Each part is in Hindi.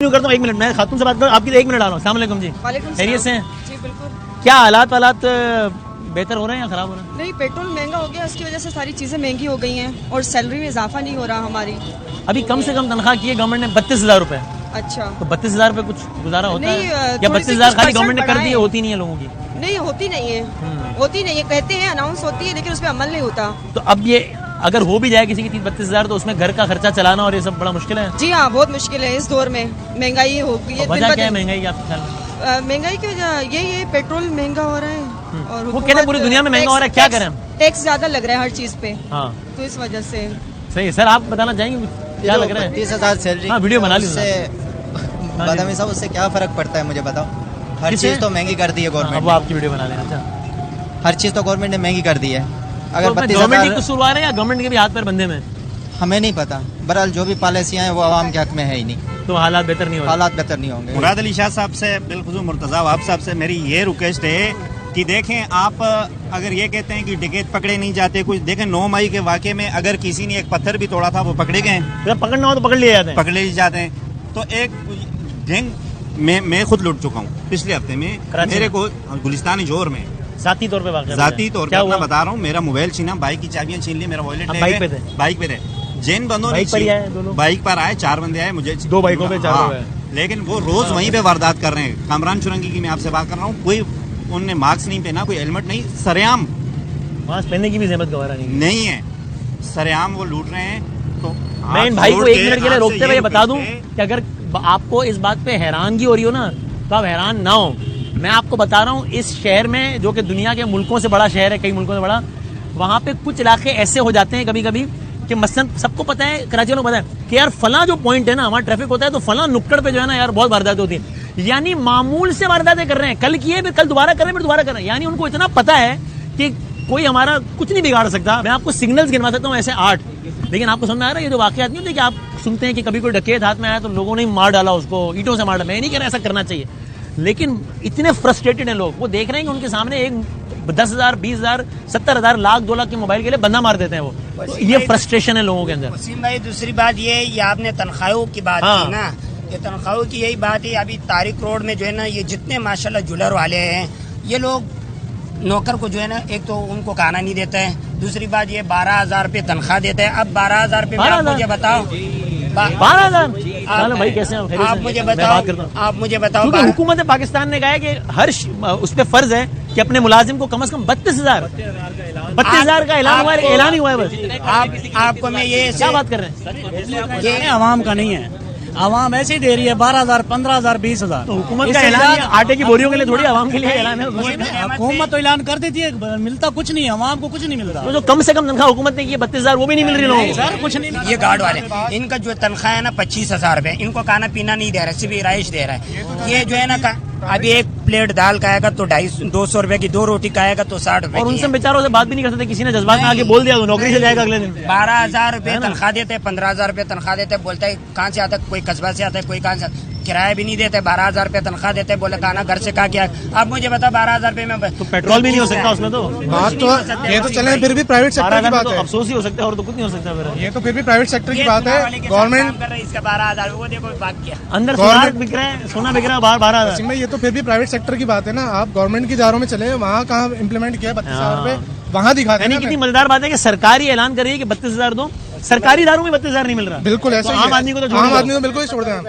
कंटिन्यू करता हूँ, 1 मिनट मैं खातून से बात करूँ, आपकी 1 मिनट आ रहा हूँ। अस्सलाम वालेकुम जी, खैरियत से हैं? जी बिल्कुल। क्या हालात बेहतर हो रहे हैं या खराब हो रहे हैं? नहीं, पेट्रोल महंगा हो गया, उसकी वजह से सारी चीज़ें महंगी हो गई हैं और सैलरी में इजाफा नहीं हो रहा हमारी। अभी कम से कम तनख्वाह की है गवर्नमेंट ने 32,000 रुपए। अच्छा, तो 32,000 रुपए कुछ गुजारा होता नहीं, है या 32,000 खाली गवर्नमेंट ने कर दी है, होती नहीं है लोगों की? नहीं होती नहीं है, होती नहीं है, कहते हैं अनाउंस होती है लेकिन उस पर अमल नहीं होता। तो अब ये अगर हो भी जाए किसी की 32,000 तो उसमें घर का खर्चा चलाना और ये सब बड़ा मुश्किल है। जी हाँ, बहुत मुश्किल है इस दौर में, महंगाई हो गई है। वजह क्या है महंगाई की आपके ख्याल में? महंगाई की वजह यही है, पेट्रोल महंगा हो रहा है और वो कहते हैं पूरी दुनिया में महंगा हो रहा है, क्या करें? टैक्स ज्यादा लग रहा है हर चीज पे, हाँ तो इस वजह से। सही है सर, आप बताना चाहेंगे क्या लग रहा है? 30,000 सैलरी, हाँ वीडियो बना ली बादामी साहब, उससे क्या फर्क पड़ता है मुझे बताओ? हर चीज तो महंगी कर दी है गवर्नमेंट। वो आपकी वीडियो बना लेना। अच्छा, हर चीज तो गवर्नमेंट ने महंगी कर दी है। अगर गवर्नमेंट की कसूरवार है या गवर्नमेंट के भी हाथ पैर बंधे में? हमें नहीं पता, बहरहाल जो भी पॉलिसियां हैं वो आवाम के हक में है ही नहीं, तो हालात बेहतर नहीं हो रहे। हालात बेहतर नहीं होंगे। मुराद अली शाह साहब से, बिलखुसूस मुर्तज़ा आप साहब से मेरी ये रिक्वेस्ट है कि देखें, आप अगर ये कहते हैं कि डकैत पकड़े नहीं जाते, कुछ देखें 9 मई के वाक़े में अगर किसी ने एक पत्थर भी तोड़ा था वो पकड़े गए, पकड़ना हो तो पकड़ लिए जाते हैं, पकड़े जाते हैं। तो एक गैंग मैं खुद लुट चुका हूँ पिछले हफ्ते में, मेरे को गुलिस्तानी जोर में जाती तौर पे जाती तौर पर मैं बता रहा हूँ, मेरा मोबाइल छीना, बाइक की चाबियां छीन ली, मेरा वॉलेट बाइक पे थे, जैन बंदों ने बाइक पर आए, 4 बंदे आए, मुझे 2 बाइकों पे 4 लेकिन वो रोज वहीं पे वारदात कर रहे हैं। कामरान चुरंगी की मैं आपसे बात कर रहा हूँ, कोई उनने मास्क नहीं पहना, कोई हेलमेट नहीं, सरेआम मास्क पहनने की भी जहमत गवारा नहीं है, सरेआम वो लूट रहे हैं। तो मैं इन भाई को 1 मिनट के लिए रोकते हुए बता दूं कि अगर आपको इस बात पे हैरानगी हो रही हो ना तो आप हैरान ना हो। मैं आपको बता रहा हूँ, इस शहर में जो कि दुनिया के मुल्कों से बड़ा शहर है, कई मुल्कों से बड़ा, वहाँ पे कुछ इलाके ऐसे हो जाते हैं कभी कभी कि मसलन सबको पता है, कराची वालों को पता है कि यार फला जो पॉइंट है ना वहाँ ट्रैफिक होता है, तो फला नुक्कड़ पे जो है ना यार बहुत वारदातें होती है, यानी मामूल से वारदातें कर रहे हैं, कल किए फिर कल दोबारा कर रहे हैं, फिर दोबारा कर रहे हैं, यानी उनको इतना पता है कि कोई हमारा कुछ नहीं बिगाड़ सकता। मैं आपको सिग्नल्स गिनवा सकता हूँ ऐसे 8, लेकिन आपको समझ में आ रहा है ये जो वाकयात नहीं होते कि आप सुनते हैं कि कभी कोई डकैत हाथ में आया तो लोगों ने मार डाला उसको, ईंटों से मार डाला। मैं नहीं कह रहा ऐसा करना चाहिए, लेकिन इतने फ्रस्ट्रेटेड हैं लोग, वो देख रहे हैं कि उनके सामने एक 10,000, 20,000, 70,000, लाख 2 लाख के मोबाइल के लिए बंदा मार देते हैं वो। तो ये फ्रस्ट्रेशन है लोगों के अंदर। वसीम भाई, दूसरी बात ये आपने तनख्वाहों की बात की ना, ये तनख्वाहों की यही बात है। अभी तारिक रोड में जो है ना, ये जितने माशाल्लाह ज्वेलर वाले हैं, ये लोग नौकर को जो है ना, एक तो उनको खाना नहीं देते हैं, दूसरी बात ये 12,000 रुपये तनख्वाह देते हैं। अब 12,000 रुपये आप मुझे बताओ, 12,000 भाई कैसे हैं? आप मुझे बताओ, हुकूमत पाकिस्तान ने कहा है कि हर उस पर फर्ज है कि अपने मुलाजिम को कम से कम 32,000 का ऐलान ही हुआ है बस। आपको मैं ये क्या बात कर रहे हैं? ये आवाम का नहीं है, आवाम ऐसे ही दे रही है 12,000, 15,000, 20,000। तो हुकूमत का ऐलान है, आटे की बोरियों के लिए थोड़ी आवाम के लिए ऐलान है। हुकूमत तो ऐलान कर देती है, मिलता कुछ नहीं, आवाम को कुछ नहीं मिलता। तो जो कम से कम तनख्वाह हुकूमत ने की 32,000 वो भी नहीं मिल रही लोगों को। सर कुछ नहीं। ये गार्ड वाले, इनका जो तनख्वाह है ना 25,000 रुपए, इनको खाना पीना नहीं दे रहा, सिर्फ राइस दे रहा है। ये जो है ना, अभी एक प्लेट दाल खाएगा तो 250 रुपए की, 2 रोटी खाएगा तो 60 रुपए। और उनसे बेचारों से बात भी नहीं कर सकते, किसी ने जज्बात में आके बोल दिया तो नौकरी से जाएगा अगले दिन। 12,000 रुपए तनख्वाह देते हैं, 15,000 रुपए तनख्वाह देते हैं, बोलता है कहाँ से आता है, कोई कस्बा से आता है, कोई कहाँ से, किराया भी नहीं देते, 12,000 रुपए तनख्वाह देते हैं, बोले खाना घर से खा क्या। अब मुझे बता 12,000 रुपए में तो पेट्रोल भी नहीं हो सकता उसमें, तो बात तो ये तो चले, फिर भी प्राइवेट सेक्टर की बात है, अफसोस ही हो सकता है और तो कुछ नहीं हो सकता। ये तो फिर भी प्राइवेट सेक्टर की बात है। गवर्नमेंट कर रहा है इसका 12,000, वो देखो बात क्या अंदर सोना बिक रहा है, सोना बिक रहा है बाहर 12,000। ये तो फिर भी प्राइवेट सेक्टर की बात है ना। आप गवर्नमेंट की इदारों में चले, वहाँ कहाँ इम्प्लीमेंट किया 32,000 रुपए, वहाँ दिखाते हैं। कितनी मजेदार बात है कि सरकारी ऐलान कर रही है कि 32,000 दो, सरकारी इदारों में 32,000 नहीं मिल रहा। बिल्कुल ऐसा, आम आदमी को तो आम आदमी को बिल्कुल छोड़ देना।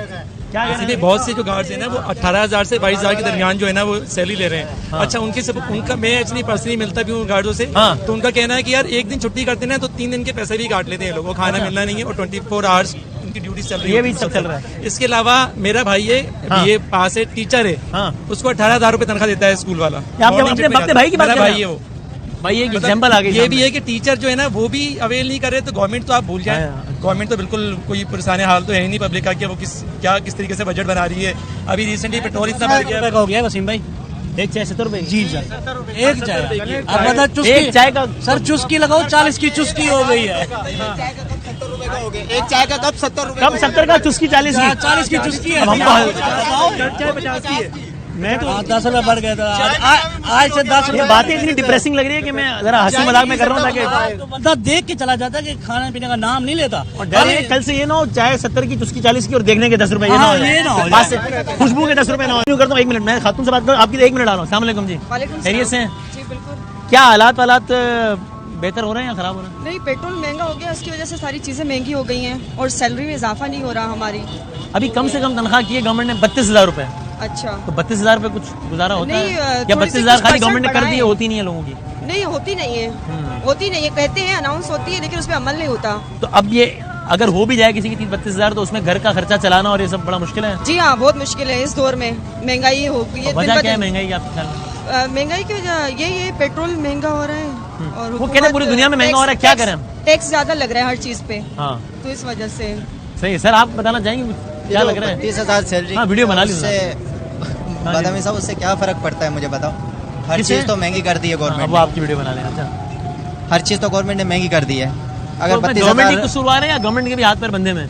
क्या इसीलिए बहुत से जो गार्ड्स हैं ना, वो 18,000 से 22,000 के दरमियान जो है ना वो सैलरी ले रहे हैं। अच्छा, उनका मैं एक्चुअली पर्सनली मिलता भी हूँ गार्डों से, तो उनका कहना है कि यार एक दिन छुट्टी करते हैं तो 3 दिन के पैसे भी काट लेते हैं लोग, वो खाना मिलना नहीं है और 24 आवर्स उनकी ड्यूटी चल रही है। ये भी सब चल रहा है। इसके अलावा मेरा भाई है, बीए पास है, टीचर है, उसको 18,000 रुपए तनख्वाह देता है स्कूल वाला। अपने भाई की बात मेरा भाई है वो। भाई एक एग्जांपल आ गई। ये भी है कि टीचर जो है ना वो भी अवेल नहीं कर रहे, तो गवर्नमेंट तो आप भूल जाए, गवर्नमेंट तो बिल्कुल कोई परेशान हाल तो है ही नहीं पब्लिक का कि वो किस तरीके से बजट बना रही है। अभी रिसेंटली पेट्रोल इतना बढ़ गया हो गया वसीम भाई, एक चाय 70 रुपए जी सर, एक चाय। अब बता चुस्की, एक चाय का सर चुस्की लगाओ, 40 की चुस्की हो गई है। एक चाय का कप 70 रुपए, कब 70 का चुस्की 40 की, 40 की चुस्की है। हमको चाय 50 की है। मैं तो 10 रुपए बढ़ गए तो आज से 10 ये रुपए बातें इतनी डिप्रेसिंग लग रही है कि मैं जरा हंसी मजाक में कर रहा हूँ ताकि बंदा देख के चला जाता कि खाने पीने का नाम नहीं लेता। और डर है कल से ये ना हो चाहे 70 की चुस्की 40 की और देखने के 10 रुपए ये ना हो हाँ, ये ना हो बात से खुशबू के 10 रुपए ना हो। यूं करता हूँ 1 मिनट मैं खातून से बात करूँ आपकी 1 मिनट आ रहा हूँ। अस्सलाम वालेकुम जी, वालेकुम खैरियत से हैं? जी बिल्कुल। क्या हालात बेहतर हो रहे हैं या खराब हो रहे हैं? नहीं, पेट्रोल महंगा हो गया, उसकी वजह से सारी चीज़ें महंगी हो गई हैं और सैलरी में इजाफा नहीं हो रहा हमारी। अभी कम से कम तनख्वाह की है गवर्नमेंट ने 32,000 रुपए। अच्छा, तो 32,000 रुपए कुछ गुजारा होता नहीं, है या थोड़ी सी 32,000 कुछ खाली गवर्नमेंट ने कर परसेंट दी है, बढ़ाएं। होती नहीं है लोगों की? नहीं होती नहीं है, होती नहीं है, कहते हैं अनाउंस होती है लेकिन उस पर अमल नहीं होता। तो अब ये अगर हो भी जाए किसी की 32,000 तो उसमें घर का खर्चा चलाना और ये सब बड़ा मुश्किल है। जी हाँ, बहुत मुश्किल है इस दौर में, महंगाई हो गई है। वजह क्या है महंगाई की आपके ख्याल में? महंगाई की वजह यही है, पेट्रोल महंगा हो रहा है और वो कहते हैं पूरी दुनिया में महंगा हो रहा है, क्या करें हम? टैक्स ज्यादा लग रहा है हर चीज पे, हाँ तो इस वजह से। सही है सर, आप बताना चाहेंगे क्या लग रहा है? 30,000 सैलरी। हाँ, वीडियो बना ली बादामी साहब, उससे क्या फर्क पड़ता है मुझे बताओ? हर चीज तो महंगी कर दी है अब गवर्नमेंट वो आपकी वीडियो बना लेना। अच्छा, हर चीज तो गवर्नमेंट ने महंगी कर दी है। अगर तो गवर्नमेंट 32,000 के कसूरवार है या गवर्नमेंट के भी हाथ पैर बंधे में?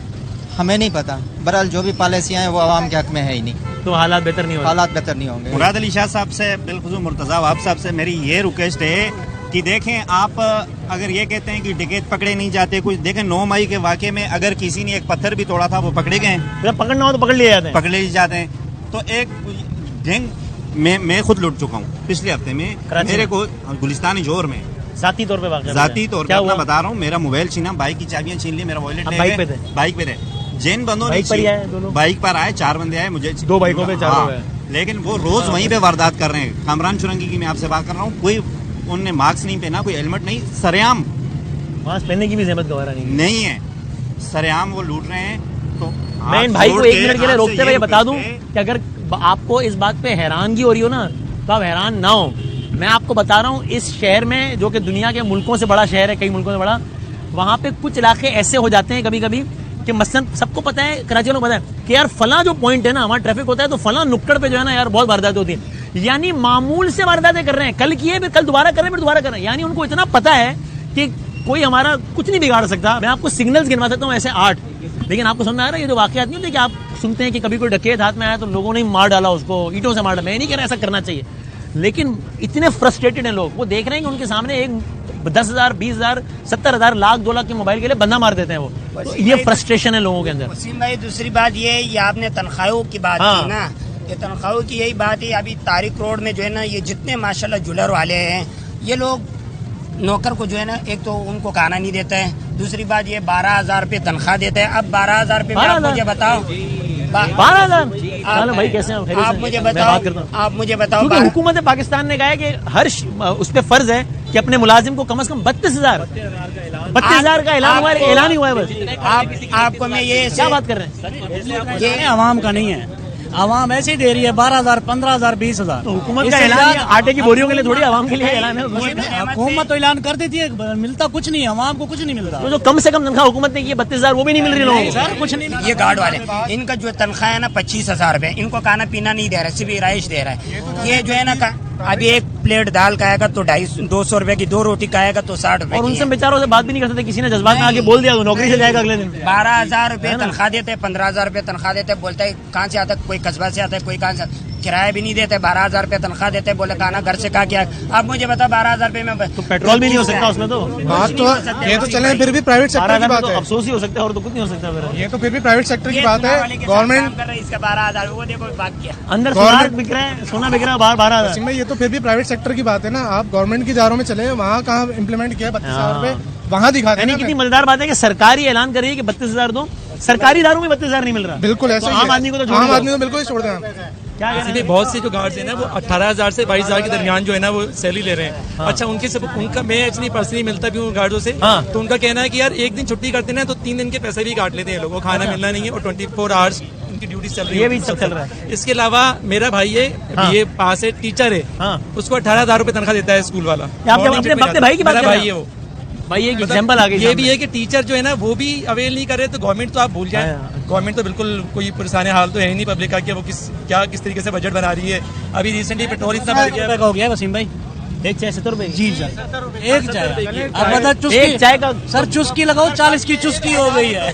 हमें नहीं पता, बहरहाल जो भी पॉलिसियां हैं वो आवाम के हक में है ही नहीं, तो हालात बेहतर नहीं हो रहे। हालात बेहतर नहीं होंगे। मुराद अली शाह साहब से बिलखुसूस मुर्तज़ा वहाब साहब से मेरी ये रिक्वेस्ट है कि देखें, आप अगर ये कहते हैं कि डकैत पकड़े नहीं जाते कुछ, देखें 9 मई के वाक़े में अगर किसी ने एक पत्थर भी तोड़ा था वो पकड़े गए, जब पकड़ना हो तो पकड़ लिए जाते हैं। पकड़े जाते हैं। तो एक गैंग मैं खुद लुट चुका हूँ पिछले हफ्ते में, कराची मेरे को गुलिस्तानी जोर में जाती तौर पे वाक़या जाती तौर क्या पर हुआ? बता रहा हूँ, मेरा मोबाइल छीना, बाइक की चाबियां छीन ली, मेरा वॉलेट आप ले बाइक गए। पे थे? बाइक पे थे, जैन बंदों ने बाइक पर ही आए दोनों? बाइक पर आए, 4 बंदे आए, मुझे 2 बाइकों पे 4 लोग हाँ, हैं। लेकिन वो रोज वहीं पे वारदात कर रहे हैं। कामरान चुरंगी की मैं आपसे बात कर रहा हूँ, कोई उनने मास्क नहीं पहना, कोई हेलमेट नहीं, सरेआम मास्क पहनने की भी जहमत गवारा नहीं है, सरेआम वो लूट रहे हैं। तो मैं इन हाथ भाई को जोड़ 1 के मिनट के लिए आपसे रोकते हुए ये बता दूं रिक्वेस्ट है, कि अगर आपको इस बात पे हैरानगी हो रही हो ना तो आप हैरान ना हो। मैं आपको बता रहा हूँ इस शहर में, जो कि दुनिया के मुल्कों से बड़ा शहर है, कई मुल्कों से बड़ा, वहाँ पे कुछ इलाके ऐसे हो जाते हैं कभी कभी कि मसलन सबको पता है, कराची वालों को पता है कि यार फला जो पॉइंट है ना, हमारा ट्रैफिक होता है तो फला नुक्कड़ पे जो है ना यार बहुत वारदात होती है, यानी मामूल से वारदातें कर रहे हैं, कल किए फिर कल दोबारा कर रहे हैं, फिर दोबारा कर रहे हैं। यानी उनको इतना पता है कि कोई हमारा कुछ नहीं बिगाड़ सकता। मैं आपको सिग्नल्स गिनवा सकता हूँ ऐसे 8, लेकिन आपको समझ में आ रहा है ये जो वाकयात नहीं होते कि आप सुनते हैं कि कभी कोई डकैत हाथ में आया तो लोगों ने मार डाला उसको, ईंटों से मार डाला। मैं नहीं कह रहा ऐसा करना चाहिए, लेकिन इतने फ्रस्ट्रेटेड हैं लोग, वो देख रहे हैं कि उनके सामने एक 10,000, 20,000, 70,000, लाख 2 लाख के मोबाइल के लिए बंदा मार देते हैं वो। तो ये फ्रस्ट्रेशन है लोगों के अंदर। वसीम भाई, दूसरी बात ये आपने तनख्वाहों की बात हाँ। की ना, ये तनख्वाहों की यही बात है। अभी तारिक रोड में जो है ना, ये जितने माशाल्लाह ज्वेलर वाले हैं, ये लोग नौकर को जो है ना, एक तो उनको खाना नहीं देते हैं, दूसरी बात ये 12,000 रुपये तनख्वाह देते हैं। अब 12,000 रुपये में आप मुझे बताओ, 12,000 भाई कैसे हैं? आप मुझे बताओ, आप मुझे बताओ, क्योंकि हुकूमत पाकिस्तान ने कहा है कि हर उस पर फर्ज है कि अपने मुलाजिम को कम से कम 32,000 का ऐलान ही हुआ है बस। आपको मैं ये क्या बात कर रहे हैं? ये आवाम का नहीं है, आवाम ऐसे ही दे रही है 12,000, 15,000, 20,000। तो हुकूमत का ऐलान है, आटे की बोरियों के लिए थोड़ी आवाम के लिए ऐलान है। हुकूमत तो ऐलान कर देती है, मिलता कुछ नहीं, आवाम को कुछ नहीं मिलता। तो जो कम से कम तनख्वाह हुकूमत ने की है 32,000, वो भी नहीं मिल रही लोगों को। सर कुछ नहीं। ये गार्ड वाले, इनका जो तनख्वाह है ना 25,000 रुपए, इनको खाना पीना नहीं दे रहा, सिर्फ राइश दे रहा है। ये जो है ना, अभी एक प्लेट दाल खाएगा तो 250 रुपए की, 2 रोटी खाएगा तो 60 रुपए। और उनसे बेचारों से बात भी नहीं कर सकते, किसी ने जज्बात में आके बोल दिया तो नौकरी से जाएगा अगले दिन। 12,000 रुपए तनख्वाह देते, 15,000 रुपए तनख्वाह देते, बोलता है कहाँ से आता है, कोई कस्बा से आता है, कोई कहाँ से, किराया भी नहीं देते, 12,000 रुपए तनख्वाह देते, बोले खाना घर से खा क्या। अब मुझे बता 12,000 रुपए में तो पेट्रोल भी नहीं हो सकता उसमें। तो बात तो ये तो चले, फिर भी प्राइवेट सेक्टर की बात है, अफसोस ही हो सकता है और तो कुछ नहीं हो सकता फिर। ये तो फिर भी प्राइवेट सेक्टर की बात है। गवर्नमेंट इसका 12,000 वो देखो भाग गया। अंदर सोना बिक रहा है, सोना बिक रहा है बाहर 12,000। भाई ये तो फिर भी प्राइवेट सेक्टर की बात है ना। आप गवर्नमेंट की जारों में चले, वहाँ कहाँ इम्प्लीमेंट किया 32,000 रुपए, वहाँ दिखाते यानी हैं। कितनी मजेदार बात है कि सरकारी ऐलान कर रही है कि 32,000 दो, सरकारी दारों में 32,000 नहीं मिल रहा। बिल्कुल ऐसे तो ही आम है। आदमी को तो आम आदमी को बिल्कुल ही छोड़ दें। क्या कह रहे इसलिए हैं? बहुत से जो गार्ड्स हैं ना, वो 18,000 से 22,000 के दरमियान जो है ना वो सैलरी ले रहे हैं। अच्छा, उनका मैं एक्चुअली पर्सनली मिलता भी हूँ गार्डों से, हाँ। तो उनका कहना है कि यार एक दिन छुट्टी करते ना तो 3 दिन के पैसे भी काट लेते हैं लोग, वो खाना मिलना नहीं है और 24 आवर्स उनकी ड्यूटी चल रही है। ये भी सब चल रहा है। इसके अलावा मेरा भाई है, हाँ। ये पास है, टीचर है, हाँ। उसको 18,000 रुपए तनख्वाह देता है स्कूल वाला। आप अपने भाई की बात मेरा कर भाई रहे है हैं? वो। भाई एक एग्जांपल आ गई। ये भी है कि टीचर जो है ना वो भी अवेल नहीं कर रहे, तो गवर्नमेंट तो आप भूल जाए, गवर्नमेंट तो बिल्कुल कोई परेशान हाल तो है ही नहीं पब्लिक का कि वो किस तरीके से बजट बना रही है। अभी रिसेंटली पेट्रोल इतना बढ़ गया हो गया वसीम भाई, एक चाय 70 रुपए। जी सर, एक चाय। अब बता एक चाय का सर चुस्की लगाओ, 40 की चुस्की हो गई है।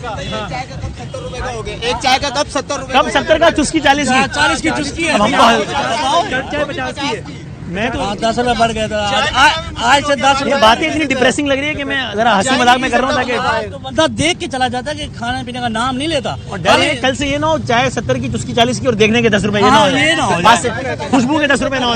का हो गया, एक चाय का कप 70 रुपए। कब 70 का, चुस्की 40 की? 40 की चुस्की है। अब हम चाय 50 की है। मैं तो 10 रुपए बढ़ गया था आज से 10 ये रुपए। बातें इतनी डिप्रेसिंग लग रही है कि मैं जरा हंसी मजाक में कर रहा हूँ ताकि तो बंदा देख के चला जाता कि खाने पीने का नाम नहीं लेता। और डर है कल से ये ना हो चाय 70 की चुस्की 40 की और देखने के 10 रुपए, ये ना हाँ, ये ना हो हो, खुशबू के 10 रुपए ना हो।